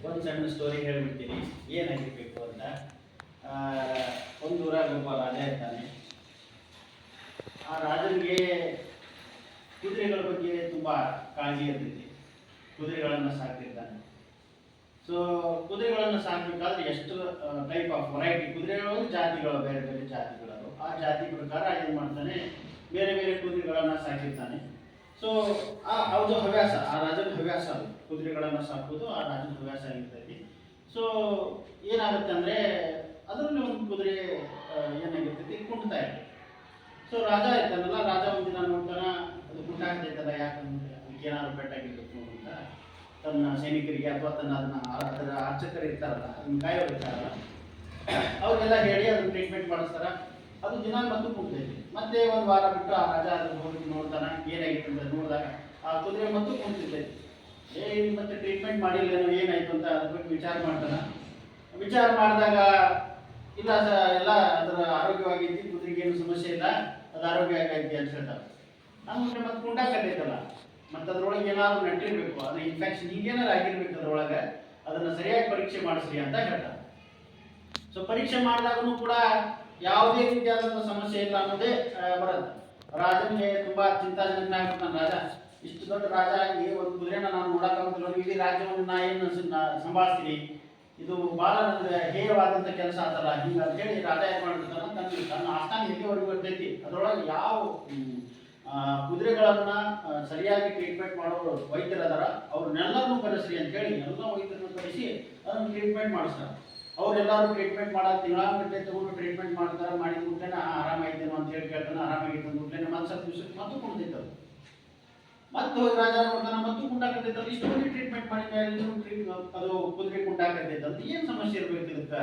ಒಂದು ಸಣ್ಣ ಸ್ಟೋರಿ ಹೇಳ್ಬಿಡ್ತೀನಿ ಏನಾಗಿರ್ಬೇಕು ಅಂತ. ಒಂದು ಊರಾಗ ಒಬ್ಬ ರಾಜ ಇರ್ತಾನೆ. ಆ ರಾಜನಿಗೆ ಕುದುರೆಗಳ ಬಗ್ಗೆ ತುಂಬ ಕಾಳಜಿ ಇರ್ತೈತಿ. ಕುದುರೆಗಳನ್ನು ಸಾಕ್ತಿರ್ತಾನೆ. ಸೊ ಕುದುರೆಗಳನ್ನು ಸಾಕಬೇಕಾದ್ರೆ ಎಷ್ಟು ಟೈಪ್ ಆಫ್ ವೆರೈಟಿ ಕುದುರೆಗಳು ಜಾತಿಗಳು, ಬೇರೆ ಬೇರೆ ಜಾತಿಗಳು. ಆ ಜಾತಿ ಪ್ರಕಾರ ಏನು ಮಾಡ್ತಾನೆ, ಬೇರೆ ಬೇರೆ ಕುದುರೆಗಳನ್ನು ಸಾಕಿರ್ತಾನೆ. ಸೊ ಅದು ಹವ್ಯಾಸ, ಆ ರಾಜನ ಹವ್ಯಾಸ. ಅದು ಕುದುರೆಗಳನ್ನು ಸಾಕೋದು ಆ ರಾಜನ ಹವ್ಯಾಸ ಆಗಿರ್ತೈತಿ. ಸೊ ಏನಾಗುತ್ತೆ ಅಂದರೆ ಅದರಲ್ಲಿ ಒಂದು ಕುದುರೆ ಏನಾಗಿರ್ತೈತಿ, ಕುಂಟ್ತಾ ಇರ್ತೈತಿ. ಸೊ ರಾಜ ಇರ್ತಾನಲ್ಲ, ರಾಜ ಒಂದಿನ ನೋಡ್ತಾನ ಅದು ಕುಂಟಾಗ್ತೈತಲ್ಲ, ಯಾಕಂದ್ರೆ ಅದಕ್ಕೆ ಏನಾದ್ರು ಪೆಟ್ಟಾಗಿರ್ಬೇಕು ಅಂತ ತನ್ನ ಸೈನಿಕರಿಗೆ ಅಥವಾ ಅದರ ಅರ್ಚಕರು ಇರ್ತಾರಲ್ಲ, ಅದನ್ನ ಕಾಯೋರು ಇರ್ತಾರಲ್ಲ, ಅವ್ರಿಗೆಲ್ಲ ಹೇಳಿ ಅದನ್ನ ಟ್ರೀಟ್ಮೆಂಟ್ ಮಾಡಿಸ್ತಾರ. ಅದು ದಿನ ಮತ್ತು ಕುಂಟೈತಿ. ಮತ್ತೆ ಒಂದು ವಾರ ಬಿಟ್ಟು ಆ ರಾಜ ಅದನ್ನ ಹೋಗಿ ನೋಡ್ತಾನ, ಏನಾಗಿತ್ತು ಅಂತ ನೋಡಿದಾಗ ಆ ಕುದುರೆ ಮತ್ತು ಕುಂತಿರ್ತೈತಿ. ಮತ್ತೆ ಟ್ರೀಟ್ಮೆಂಟ್ ಮಾಡಿಲ್ಲ, ಏನಾಯ್ತು ಅಂತ ಅದ್ರ ಬಗ್ಗೆ ವಿಚಾರ ಮಾಡ್ತಾನ. ವಿಚಾರ ಮಾಡಿದಾಗ ಇಲ್ಲ ಎಲ್ಲ ಅದರ ಆರೋಗ್ಯವಾಗೈತಿ, ಕುದುರೆಗೆ ಏನು ಸಮಸ್ಯೆ ಇಲ್ಲ, ಅದು ಆರೋಗ್ಯ ಆಗೈತಿ ಅಂತ ಹೇಳ್ತಾರೆ. ನಮ್ಗೆ ಮತ್ತೆ ಕುಂಟಾಕತ್ತೈತಲ್ಲ, ಮತ್ತು ಅದ್ರೊಳಗೆ ಏನಾದ್ರು ನಟ್ಟಿರ್ಬೇಕು, ಅದು ಇನ್ಫೆಕ್ಷನ್ ಹೀಗೇನಾರು ಆಗಿರ್ಬೇಕು ಅದ್ರೊಳಗೆ, ಅದನ್ನು ಸರಿಯಾಗಿ ಪರೀಕ್ಷೆ ಮಾಡಿಸ್ರಿ ಅಂತ ಹೇಳ್ತಾರೆ. ಸೊ ಪರೀಕ್ಷೆ ಮಾಡಿದಾಗೂ ಕೂಡ ಯಾವುದೇ ರೀತಿಯಾದಂಥ ಸಮಸ್ಯೆ ಇಲ್ಲ ಅನ್ನೋದೇ ಬರುತ್ತೆ. ರಾಜನಿಗೆ ತುಂಬಾ ಚಿಂತಾಜನಕ ಆಗ್ಬಿಡ್ತಾನೆ. ರಾಜ ಇಷ್ಟು ದೊಡ್ಡ ರಾಜ ಆಗಿ ಒಂದು ಕುದುರೆನ ನಾನು ನೋಡಕ್ಕಾಗುತ್ತಿಲ್ಲ, ಇಡೀ ರಾಜ್ಯವನ್ನು ನಾ ಏನು ಸಂಭಾಳಿಸ್ತೀನಿ, ಇದು ಬಹಳ ನನಗೆ ಹೇಯವಾದಂಥ ಕೆಲಸ ಆತಲ್ಲ, ಹಿಂಗೆ ಅಂತ ಹೇಳಿ ರಾಜ ಏನು ಮಾಡ್ಬಿಡ್ತಾನೆ, ತನ್ನ ಆಸ್ಥಾನ ಎಲ್ಲಿವರೆಗೂ ಇರ್ತೈತಿ ಅದರೊಳಗೆ ಯಾವ ಕುದುರೆಗಳನ್ನ ಸರಿಯಾಗಿ ಟ್ರೀಟ್ಮೆಂಟ್ ಮಾಡೋರು ವೈದ್ಯರದಾರ ಅವ್ರನ್ನೆಲ್ಲರನ್ನೂ ಕರೆಸ್ರಿ ಅಂತ ಹೇಳಿ ಎಲ್ಲ ವೈದ್ಯರನ್ನು ಕರೆಸಿ ಅದನ್ನು ಟ್ರೀಟ್ಮೆಂಟ್ ಮಾಡಿಸ್ತಾರೆ. ಅವರೆಲ್ಲರೂ ಟ್ರೀಟ್ಮೆಂಟ್ ಮಾಡೋದು ತಿಂಗಳಾಗಟ್ಟಲೆ ತಗೊಂಡು ಟ್ರೀಟ್ಮೆಂಟ್ ಮಾಡ್ತಾರೆ. ಮಾಡಿದ ಮುಟ್ಲೇನ ಆರಾಮಾಗಿದ್ದೇನೋ ಅಂತ ಹೇಳಿ ಕೇಳ್ತಾನೆ. ಆರಾಮಾಗಿತ್ತು ಮುಟ್ಲೇನ ಮತ್ತೆ ಸ್ವಲ್ಪ ದಿವಸಕ್ಕೆ ಮತ್ತು ಕುಂತಿತ್ತು. ಮತ್ತೆ ಹೋಗಿ ರಾಜ ನೋಡ್ತಾನೆ, ಮತ್ತು ಕುಂಟಾಕತ್ತೈತಲ್ಲ, ಇಷ್ಟು ಮಂದಿ ಟ್ರೀಟ್ಮೆಂಟ್ ಮಾಡಿದ ಅದು ಕುದುರೆ ಕುಂಟಾಕತ್ತೈತಂತ ಏನು ಸಮಸ್ಯೆ ಇರಬೇಕು ಇದಕ್ಕೆ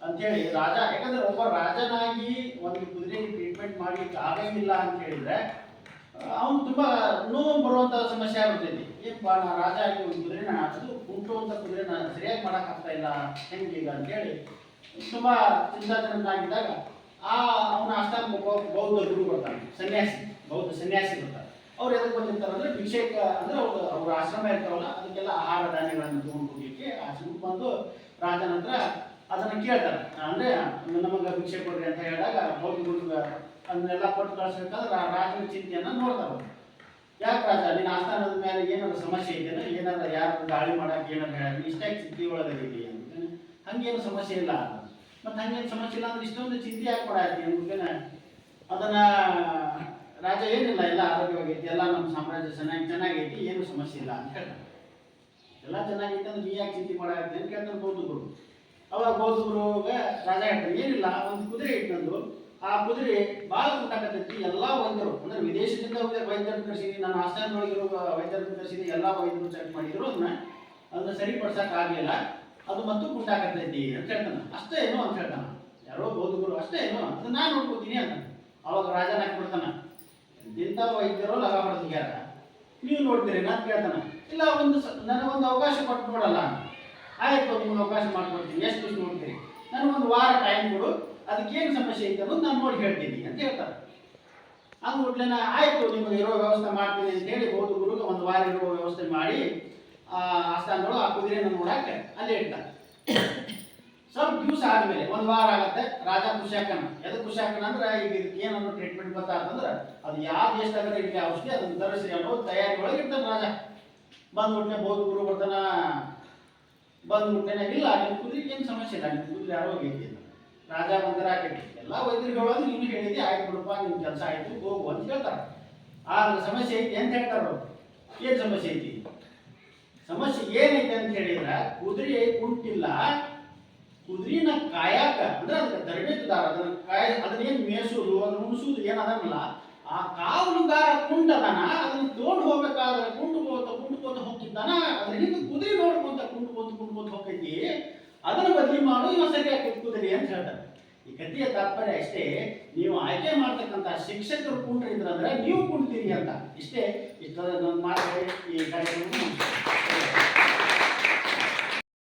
ಅಂತೇಳಿ ರಾಜ, ಯಾಕಂದ್ರೆ ಒಬ್ಬ ರಾಜನಾಗಿ ಒಂದು ಕುದುರೆಗೆ ಟ್ರೀಟ್ಮೆಂಟ್ ಮಾಡ್ಲಿಕ್ಕೆ ಆಗಂಗಿಲ್ಲ ಅಂತ ಹೇಳಿದ್ರೆ ಅವನು ತುಂಬಾ ನೋವು ಬರುವಂತ ಸಮಸ್ಯೆ ಆಗ್ಬಿಡ್ತೈತಿ. ಏನಪ್ಪಾ ನಾ ರಾಜ ಆಗಿ ಒಂದು ಕುದುರೆನ ಅದು ಕುಂಟುವಂತ ಕುದುರೆನ ಸರಿಯಾಗಿ ಮಾಡಕ್ ಆಗ್ತಾ ಇಲ್ಲ ಹೆಂಗೀಗ ಅಂತೇಳಿ ತುಂಬಾ ಚಿಂತಾಜನಕನಾಗಿದ್ದಾಗ ಅವನ ಆಸ್ಥಾನ ಬೌದ್ಧ ಗುರು ಬರ್ತಾನೆ, ಬೌದ್ಧ ಸನ್ಯಾಸಿ ಬರ್ತಾರೆ. ಅವ್ರು ಎದಕ್ಕೆ ಬಂದಿರ್ತಾರೆ ಅಂದ್ರೆ ಭಿಕ್ಷೇಕ ಅಂದ್ರೆ ಅವ್ರ ಆಶ್ರಮ ಇರ್ತಾವಲ್ಲ, ಅದಕ್ಕೆಲ್ಲ ಆಹಾರ ಧಾನ್ಯಗಳನ್ನು ತಗೊಂಡು ಹೋಗ್ಲಿಕ್ಕೆ ಆಶ್ರಮಕ್ಕೆ ಬಂದು ರಾಜನ ಹತ್ರ ಅದನ್ನ ಕೇಳ್ತಾರೆ. ಅಂದ್ರೆ ನಮಗೆ ಭಿಕ್ಷೆ ಕೊಡ್ರಿ ಅಂತ ಹೇಳಿದಾಗ ಬೌದ್ಧ ಗುರು ಅದನ್ನೆಲ್ಲ ಕೊಟ್ಟು ಕಳಿಸ್ಬೇಕಾದ್ರೆ ರಾಜನ ಚಿಂತೆಯನ್ನ ನೋಡ್ತಾರೆ. ಯಾಕೆ ರಾಜ, ನಿನ್ನ ಆಸ್ಥಾನದ ಮೇಲೆ ಏನಾದ್ರು ಸಮಸ್ಯೆ ಇದೆಯಾ, ಏನಾದ್ರು ಯಾರು ದಾಳಿ ಮಾಡಕ್ಕೆ ಏನಾದ್ರು ಹೇಳಿ ಇಷ್ಟಾಗಿ ಚಿಂತೆ ಒಳಗೈತಿ ಅಂತ. ಹಂಗೇನು ಸಮಸ್ಯೆ ಇಲ್ಲ, ಮತ್ತೆ ಹಂಗೇನು ಸಮಸ್ಯೆ ಇಲ್ಲ ಅಂದ್ರೆ ಇಷ್ಟೊಂದು ಚಿಂತೆ ಯಾಕೆ ಕೊಡಾತಿ ಅಂದ್ಬಿಟ್ಟೇನೆ ಅದನ್ನ ರಾಜ ಏನಿಲ್ಲ, ಎಲ್ಲ ಆರೋಗ್ಯವಾಗೈತಿ, ಎಲ್ಲ ನಮ್ಮ ಸಾಮ್ರಾಜ್ಯ ಚೆನ್ನಾಗೈತಿ, ಏನು ಸಮಸ್ಯೆ ಇಲ್ಲ ಅಂತ ಹೇಳ್ತಾನೆ. ಎಲ್ಲ ಚೆನ್ನಾಗೈತೆ ಅಂದ್ರೆ ನೀ ಯಾಕೆ ಚಿಂತೆ ಮಾಡಾಕತಿ ಅಂತ ಕೇಳ್ತಾನೆ ಬೌದ್ಧ ಗುರು. ಅವಾಗ ಬೌದ್ಧ ಗುರುಗೆ ರಾಜ ಹೇಳ್ತಾನೆ, ಏನಿಲ್ಲ ಒಂದು ಕುದುರೆ ಇಟ್ಕೊಂಡು ಆ ಕುದುರೆ ಭಾಳ ಕುಂಟಾಕತ್ತೈತಿ, ಎಲ್ಲ ವೈದ್ಯರು ಅಂದ್ರೆ ವಿದೇಶದಿಂದ ವೈದ್ಯರನ್ನು ಕರೆಸಿದೀನಿ, ನನ್ನ ಆಸ್ಥಾನದೊಳಗಿರೋ ವೈದ್ಯರನ್ನು ಕರೆಸಿದೀನಿ, ಎಲ್ಲ ವೈದ್ಯರು ಚೆಕ್ ಮಾಡಿದ್ರು ಅದನ್ನ ಸರಿಪಡಿಸಕ್ ಆಗ್ಲಿಲ್ಲ, ಅದು ಮತ್ತು ಕುಂಟಾಕತ್ತೈತಿ ಅಂತ ಹೇಳ್ತಾನೆ. ಅಷ್ಟೇ ಏನು ಅಂತ ಹೇಳ್ತಾನ ಯಾರೋ ಬೌದ್ಧ ಗುರು, ಅಷ್ಟೇ ಏನು ಅದನ್ನ ನಾನು ನೋಡ್ಕೋತೀನಿ ಅಂತ. ಅವಾಗ ರಾಜನ ಹಾಕ್ಬಿಡ್ತಾನ, ಇಂಥ ವೈದ್ಯರು ಲಗ ಹೊಡೆದ್ಯಾರ, ನೀವು ನೋಡ್ತೀರಿ ಅಂತ ಕೇಳ್ತಾನ. ಇಲ್ಲ ನನಗೊಂದು ಅವಕಾಶ ಕೊಟ್ಟು ನೋಡಲ್ಲ. ಆಯ್ತು, ನಿಮ್ಗೆ ಅವಕಾಶ ಮಾಡ್ಕೊಡ್ತೀನಿ, ಎಷ್ಟು ದಿವಸ ನೋಡ್ತೀರಿ, ನನಗೊಂದು ವಾರ ಟೈಮ್ ಕೊಡು, ಅದಕ್ಕೇನು ಸಮಸ್ಯೆ ಐತೆ ಅನ್ನೋದು ನಾನು ನೋಡಿ ಹೇಳ್ತೀನಿ ಅಂತ ಹೇಳ್ತಾರೆ. ಅಂದ್ಬಿಟ್ಲೇನ ಆಯ್ತು ನಿಮಗೆ ಇರೋ ವ್ಯವಸ್ಥೆ ಮಾಡ್ತೀನಿ ಅಂತ ಹೇಳಿ ಬೌದ್ಧ ಗುರುಗೆ ಒಂದು ವಾರ ಇರೋ ವ್ಯವಸ್ಥೆ ಮಾಡಿ ಆಸ್ಥಾನಗಳು ಆ ಕುದುರೆನ ನೋಡಕ್ಕೆ ಅಲ್ಲೇ ಇಡ್ತಾರೆ. ಸ್ವಲ್ಪ ದಿವಸ ಆದ್ಮೇಲೆ ಒಂದು ವಾರ ಆಗತ್ತೆ, ರಾಜ ಖುಷಿ ಹಾಕಣ. ಎದಕ್ಕೆ ಖುಷಿ ಹಾಕಣ ಅಂದ್ರೆ ಈಗ ಇದಕ್ಕೆ ಏನನ್ನೋ ಟ್ರೀಟ್ಮೆಂಟ್ ಗೊತ್ತಾಗ್ತಂದ್ರೆ ಅದು ಯಾವ ದೇಶದಾಗ ಇದಕ್ಕೆ ಔಷಧಿ ಅದನ್ನ ತರಿಸಿ ಅನ್ನೋ ತಯಾರಿ ಒಳಗೆ ಇರ್ತಾನೆ ರಾಜ. ಬಂದ್ಬಿಟ್ಲೆ ಬೌದ್ಧ ಗುರು ಬರ್ತಾನ, ಬಂದ್ಬಿಟ್ಟೇನೆ ಇಲ್ಲ ನಿಮ್ಮ ಕುದುರೆಗೆ ಏನು ಸಮಸ್ಯೆ ಇಲ್ಲ, ನಿಮ್ಮ ಕುದುರೆ ಆರೋಗ್ಯ ಐತಿ. ರಾಜ ಬಂದರ ಹಾಕೈತಿ, ಎಲ್ಲ ವೈದ್ಯರು ಹೇಳೋದು ನೀನು ಹೇಳಿದಿ, ಆಯ್ತು ಬಿಡಪ್ಪ ನಿಮ್ಮ ಕೆಲಸ ಆಯ್ತು ಹೋಗು ಅಂತ ಹೇಳ್ತಾರೆ. ಆದ್ರೆ ಸಮಸ್ಯೆ ಐತಿ ಅಂತ ಹೇಳ್ತಾರ. ಏನು ಸಮಸ್ಯೆ ಐತಿ, ಸಮಸ್ಯೆ ಏನೈತೆ ಅಂತ ಹೇಳಿದ್ರೆ ಕುದುರೆ ಕುಂಟಿಲ್ಲ, ಕುದುರೆನ ಕಾಯಾಕ ಅಂದ್ರೆ ಅದಕ್ಕೆ ತರಬೇತುದಾರ ಅದನ್ನೇನು ಮೇಯಿಸೋದು ಅದನ್ನ ಉಣಿಸೋದು ಏನದನ್ನಲ್ಲ, ಆ ಕಾವಲುಗಾರ ಕುಂಟದನ ಅದನ್ನ ತಗೊಂಡು ಹೋಗ್ಬೇಕಾದ್ರೆ ಕುಂಟುಕೋತ ಹೋಗ್ತಿದ್ದಾನ, ಅದ್ರ ಹಿಂದೆ ಕುದುರೆ ನೋಡ್ಕೊಂತ ಕುಂಟುಕೋತ ಹೋಗ್ತೈತಿ, ಅದನ್ನ ಬದಲಿ ಮಾಡು, ಇವ ಸರಿ ಆಕೈತಿ ಕುದುರೆ ಅಂತ ಹೇಳ್ತಾರೆ. ಈ ಕಥೆಯ ತಾತ್ಪರ್ಯ ಅಷ್ಟೇ, ನೀವು ಆಯ್ಕೆ ಮಾಡ್ತಕ್ಕಂಥ ಶಿಕ್ಷಕರು ಕುಂಟ್ರಿದ್ರಂದ್ರೆ ನೀವು ಕುಂಟ್ತೀರಿ ಅಂತ. ಇಷ್ಟೇ, ಇಷ್ಟ ಮಾತು ಈ ಕಾರ್ಯಕ್ರಮ